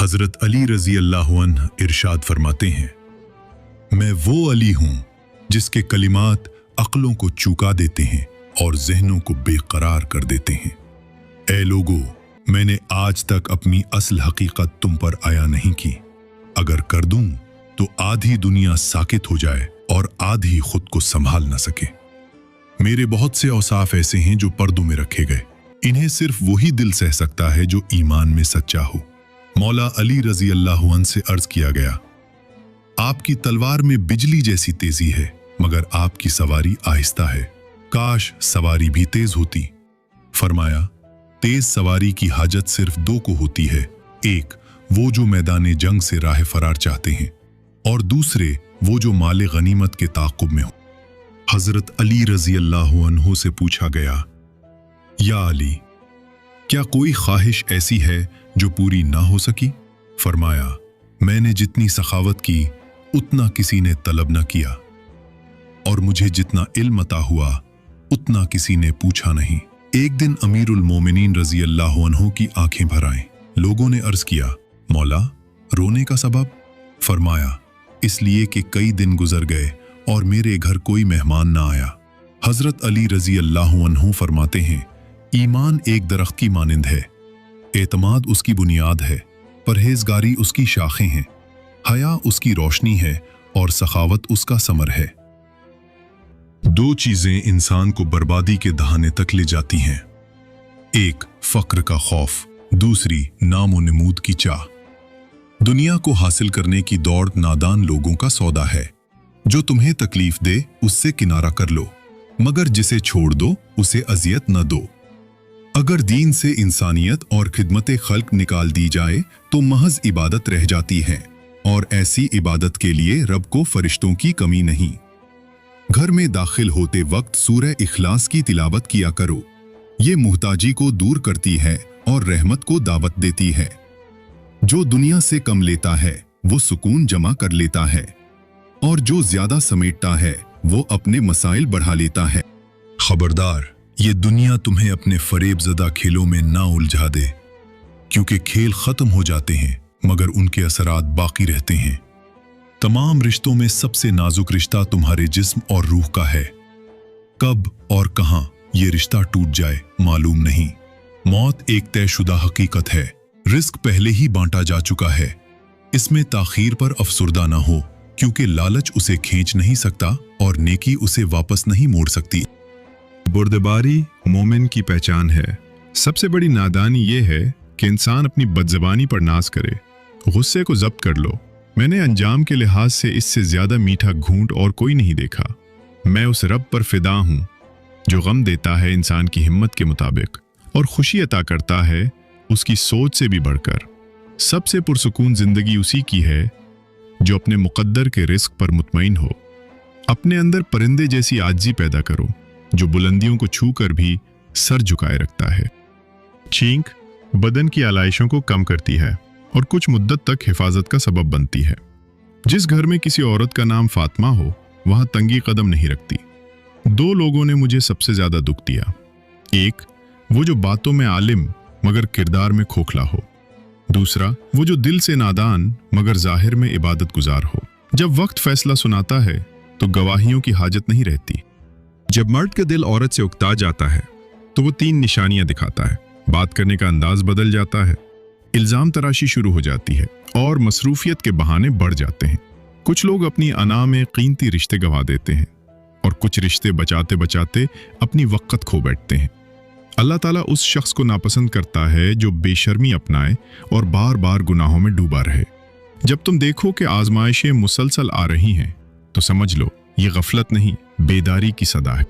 हजरत अली रजी अल्लाह अन्हु इरशाद फरमाते हैं, मैं वो अली हूं जिसके कलिमात अक्लों को चूका देते हैं और जहनों को बेकरार कर देते हैं। ए लोगो, मैंने आज तक अपनी असल हकीकत तुम पर आया नहीं की। अगर कर दूं तो आधी दुनिया साकित हो जाए और आधी खुद को संभाल न सके। मेरे बहुत से औसाफ ऐसे हैं जो पर्दों में रखे गए, इन्हें सिर्फ वही दिल सह सकता है जो ईमान में सच्चा हो। मौला अली रजी अल्लाह अन्हु से अर्ज किया गया, आपकी तलवार में बिजली जैसी तेजी है मगर आपकी सवारी आहिस्ता है, काश सवारी भी तेज होती। फरमाया, तेज सवारी की हाजत सिर्फ दो को होती है, एक वो जो मैदान जंग से राह फरार चाहते हैं और दूसरे वो जो माले गनीमत के ताक़ुब में हो। हजरत अली रजी अल्लाह अन्हु से पूछा गया, या अली, क्या कोई ख्वाहिश ऐसी है जो पूरी ना हो सकी? फरमाया, मैंने जितनी सखावत की उतना किसी ने तलब न किया और मुझे जितना इल्म अता हुआ उतना किसी ने पूछा नहीं। एक दिन अमीरुल मोमिनीन रजी अल्लाह अन्हु की आंखें भर आईं। लोगों ने अर्ज किया, मौला, रोने का सबब? फरमाया, इसलिए कि कई दिन गुजर गए और मेरे घर कोई मेहमान ना आया। हजरत अली रजी अल्लाह अन्हु फरमाते हैं, ईमान एक दरख्त की मानिंद है, एतमाद उसकी बुनियाद है, परहेजगारी उसकी शाखें हैं, हया उसकी रोशनी है और सखावत उसका समर है। दो चीजें इंसान को बर्बादी के दहाने तक ले जाती हैं, एक फक्र का खौफ, दूसरी नामो नमूद की चाह। दुनिया को हासिल करने की दौड़ नादान लोगों का सौदा है। जो तुम्हें तकलीफ दे उससे किनारा कर लो, मगर जिसे छोड़ दो उसे अजियत न दो। अगर दीन से इंसानियत और खिदमत खल्क निकाल दी जाए तो महज इबादत रह जाती है, और ऐसी इबादत के लिए रब को फरिश्तों की कमी नहीं। घर में दाखिल होते वक्त सूरह इखलास की तिलावत किया करो, ये मुहताजी को दूर करती है और रहमत को दावत देती है। जो दुनिया से कम लेता है वो सुकून जमा कर लेता है, और जो ज्यादा समेटता है वो अपने मसाइल बढ़ा लेता है। खबरदार, ये दुनिया तुम्हें अपने फरेबज़दा खेलों में ना उलझा दे, क्योंकि खेल खत्म हो जाते हैं मगर उनके असरात बाकी रहते हैं। तमाम रिश्तों में सबसे नाजुक रिश्ता तुम्हारे जिस्म और रूह का है। कब और कहां ये रिश्ता टूट जाए मालूम नहीं। मौत एक तयशुदा हकीकत है, रिस्क पहले ही बांटा जा चुका है। इसमें ताखीर पर अफसुर्दा ना हो, क्योंकि लालच उसे खींच नहीं सकता और नेकी उसे वापस नहीं मोड़ सकती। बुर्दबारी मोमिन की पहचान है। सबसे बड़ी नादानी ये है कि इंसान अपनी बदज़बानी पर नाज करे। गुस्से को जब्त कर लो। मैंने अंजाम के लिहाज से इससे ज्यादा मीठा घूंट और कोई नहीं देखा। मैं उस रब पर फिदा हूं जो गम देता है इंसान की हिम्मत के मुताबिक और खुशी अता करता है उसकी सोच से भी बढ़कर। सबसे पुरसुकून जिंदगी उसी की है जो अपने मुकद्दर के रिस्क पर मुतमईन हो। अपने अंदर परिंदे जैसी आजिज़ी पैदा करो जो बुलंदियों को छूकर भी सर झुकाए रखता है। छींक बदन की आलाइशों को कम करती है और कुछ मुद्दत तक हिफाजत का सबब बनती है। जिस घर में किसी औरत का नाम फातिमा हो वहां तंगी कदम नहीं रखती। दो लोगों ने मुझे सबसे ज्यादा दुख दिया। एक, वो जो बातों में आलिम मगर किरदार में खोखला हो। दूसरा, वो जो दिल से नादान मगर जाहिर में इबादत गुजार हो। जब वक्त फैसला सुनाता है तो गवाहियों की हाजत नहीं रहती। जब मर्द का दिल औरत से उकता जाता है तो वो 3 निशानियां दिखाता है। बात करने का अंदाज बदल जाता है, इल्जाम तराशी शुरू हो जाती है और मसरूफियत के बहाने बढ़ जाते हैं। कुछ लोग अपनी अना में कीमती रिश्ते गंवा देते हैं और कुछ रिश्ते बचाते बचाते अपनी वक़्त खो बैठते हैं। अल्लाह ताला उस शख्स को नापसंद करता है जो बेशर्मी अपनाए और बार बार गुनाहों में डूबा रहे। जब तुम देखो कि आजमाइशें मुसलसल आ रही हैं तो समझ लो ये गफलत नहीं, बेदारी की सदा है।